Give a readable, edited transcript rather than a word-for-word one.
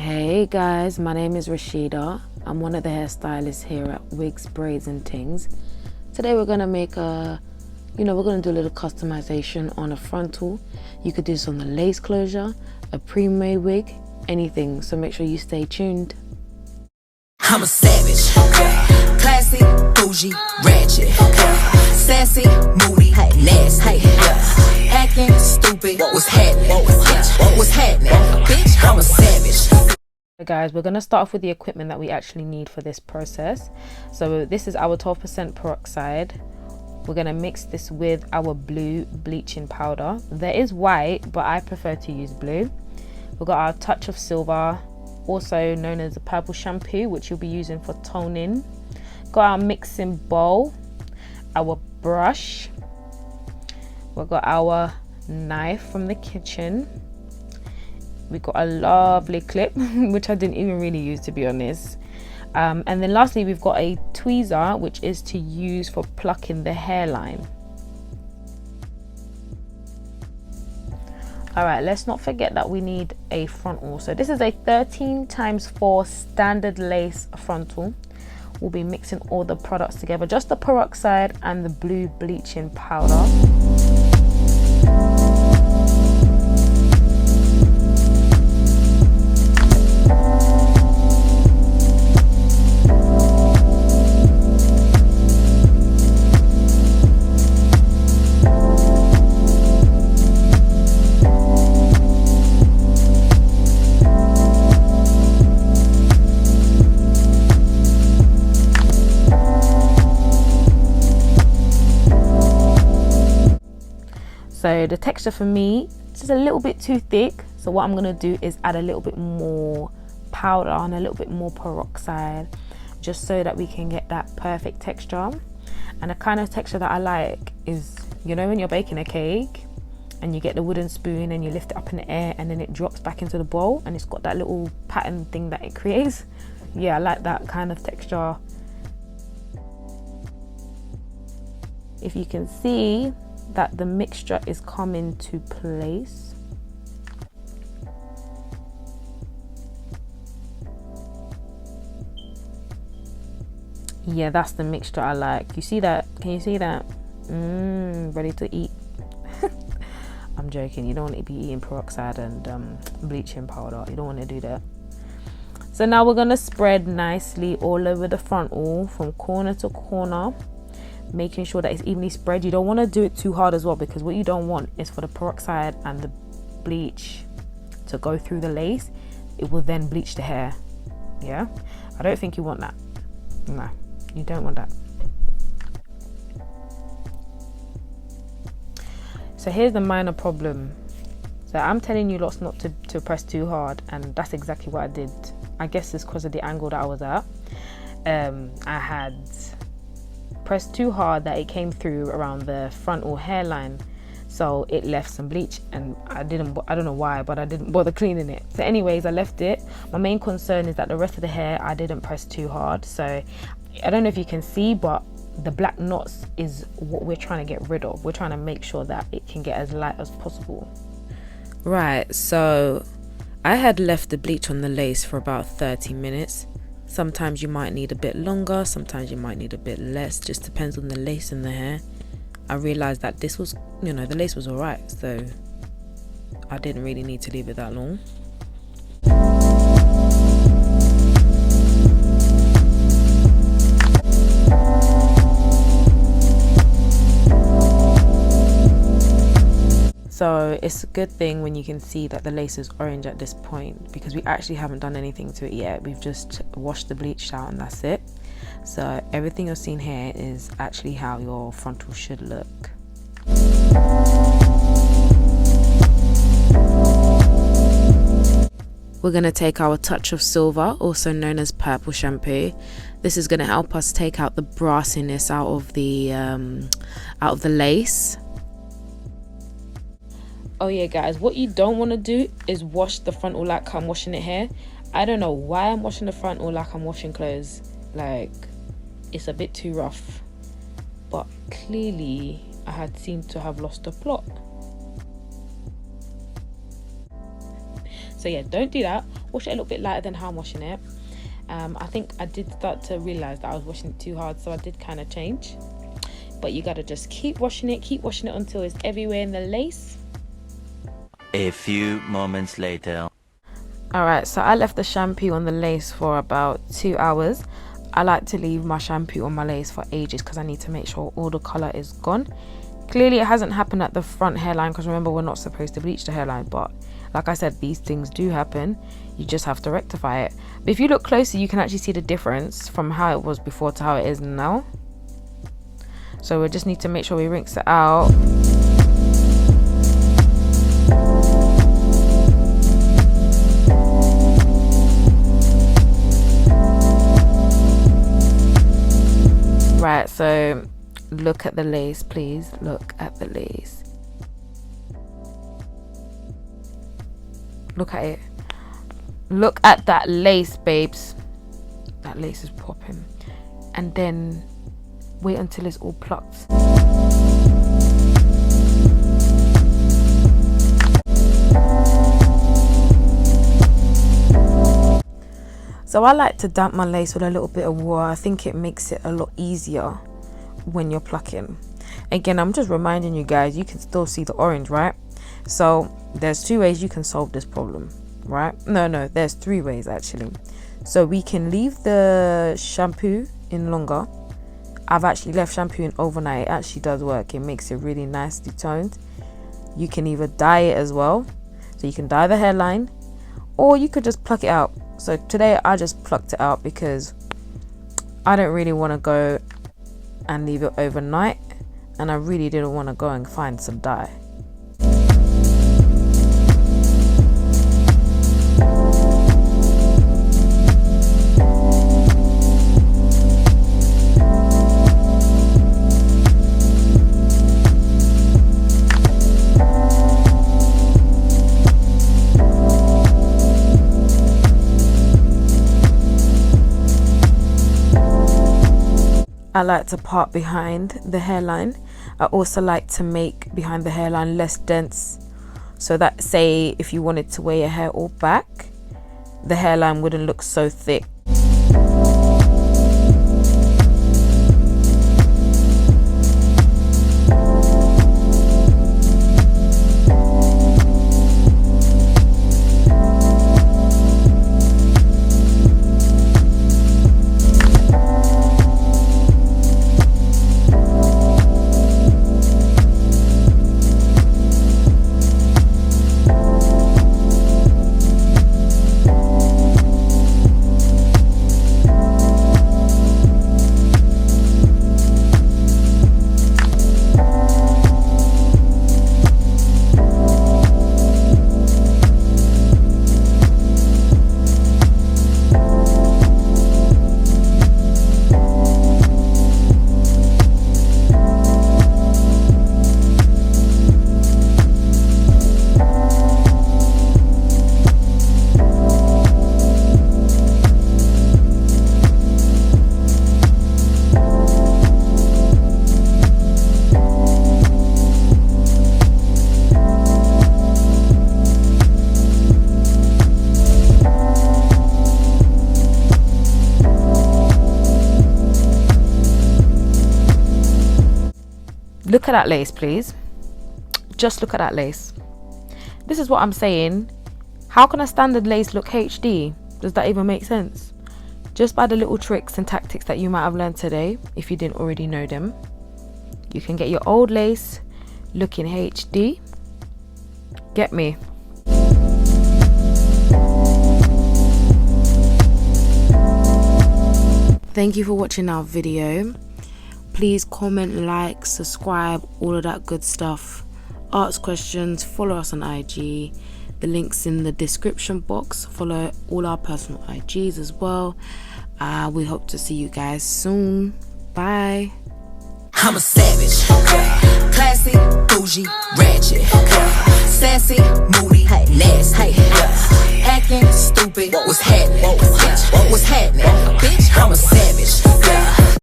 Hey guys, my name is Rashida. I'm one of the hairstylists here at Wigs, Braids and Things. Today we're gonna make we're gonna do a little customization on a frontal. You could do this on the lace closure, a pre-made wig, anything. So make sure you stay tuned. I'm a savage, classy, bougie, ratchet, sassy, moody, nasty, acting stupid. What's happening? What's happening? Bitch, I'm a savage. Hey guys, we're gonna start off with the equipment that we actually need for this process. So this is our 12% peroxide. We're gonna mix this with our blue bleaching powder. There is white, but I prefer to use blue. We've got our touch of silver, also known as the purple shampoo, which you'll be using for toning. Got our mixing bowl, our brush. We've got our knife from the kitchen. We got a lovely clip, which I didn't even really use, to be honest. And then lastly, we've got a tweezer, which is to use for plucking the hairline. All right, let's not forget that we need a frontal. So this is a 13x4 standard lace frontal. We'll be mixing all the products together, just the peroxide and the blue bleaching powder. So the texture for me is just a little bit too thick. So what I'm gonna do is add a little bit more powder and a little bit more peroxide, just so that we can get that perfect texture. And the kind of texture that I like is, you know, when you're baking a cake and you get the wooden spoon and you lift it up in the air and then it drops back into the bowl and it's got that little pattern thing that it creates. Yeah, I like that kind of texture. If you can see that the mixture is coming to place. Yeah, that's the mixture I like. You see that? Can you see that? Ready to eat. I'm joking, you don't want to be eating peroxide and bleaching powder. You don't want to do that. So now we're going to spread nicely all over the frontal from corner to corner, making sure that it's evenly spread. You don't want to do it too hard as well, because what you don't want is for the peroxide and the bleach to go through the lace. It will then bleach the hair. Yeah, I don't think you want that. No, you don't want that. So here's the minor problem. So I'm telling you lots not to press too hard, and that's exactly what I did. I guess it's because of the angle that I was at. I had pressed too hard that it came through around the frontal hairline, so it left some bleach, and I don't know why, but I didn't bother cleaning it. So anyways, I left it. My main concern is that the rest of the hair I didn't press too hard. So I don't know if you can see, but the black knots is what we're trying to get rid of. We're trying to make sure that it can get as light as possible. Right, so I had left the bleach on the lace for about 30 minutes. Sometimes you might need a bit longer, sometimes you might need a bit less, just depends on the lace in the hair. I realized that this was, the lace was alright, so I didn't really need to leave it that long. So it's a good thing when you can see that the lace is orange at this point, because we actually haven't done anything to it yet. We've just washed the bleach out and that's it. So everything you're seeing here is actually how your frontal should look. We're going to take our touch of silver, also known as purple shampoo. This is going to help us take out the brassiness out of the lace. Oh yeah guys, what you don't want to do is wash the frontal like I'm washing it here. I don't know why I'm washing the frontal like I'm washing clothes. Like, it's a bit too rough, but clearly I had seemed to have lost the plot. So yeah, don't do that. wash it a little bit lighter than how I'm washing it. I think I did start to realize that I was washing it too hard, so I did kind of change. But you gotta just keep washing it until it's everywhere in the lace. A few moments later. Alright, so I left the shampoo on the lace for about 2 hours. I like to leave my shampoo on my lace for ages because I need to make sure all the colour is gone. Clearly it hasn't happened at the front hairline, because remember, we're not supposed to bleach the hairline, but like I said, these things do happen. You just have to rectify it. But if you look closer, you can actually see the difference from how it was before to how it is now. So we just need to make sure we rinse it out. Right, so look at the lace, please. Look at the lace. Look at it. Look at that lace, babes. That lace is popping. And then wait until it's all plucked. So I like to damp my lace with a little bit of water. I think it makes it a lot easier when you're plucking. Again, I'm just reminding you guys, you can still see the orange, right? So there's 2 ways you can solve this problem, right? No, there's 3 ways actually. So we can leave the shampoo in longer. I've actually left shampoo in overnight. It actually does work. It makes it really nicely toned. You can either dye it as well, so you can dye the hairline, or you could just pluck it out. So today I just plucked it out because I don't really want to go and leave it overnight, and I really didn't want to go and find some dye. I like to part behind the hairline. I also like to make behind the hairline less dense, so that, say, if you wanted to wear your hair all back, the hairline wouldn't look so thick. Look at that lace, please. Just look at that lace. This is what I'm saying. How can a standard lace look HD? Does that even make sense? Just by the little tricks and tactics that you might have learned today, if you didn't already know them, you can get your old lace looking HD. Get me? Thank you for watching our video. Please comment, like, subscribe, all of that good stuff. Ask questions, follow us on IG. The link's in the description box. Follow all our personal IGs as well. We hope to see you guys soon. Bye. I'm a savage, classy, bougie, ratchet, sassy, moody, nasty, acting stupid. What's happening? What's happening? Bitch, I'm a savage.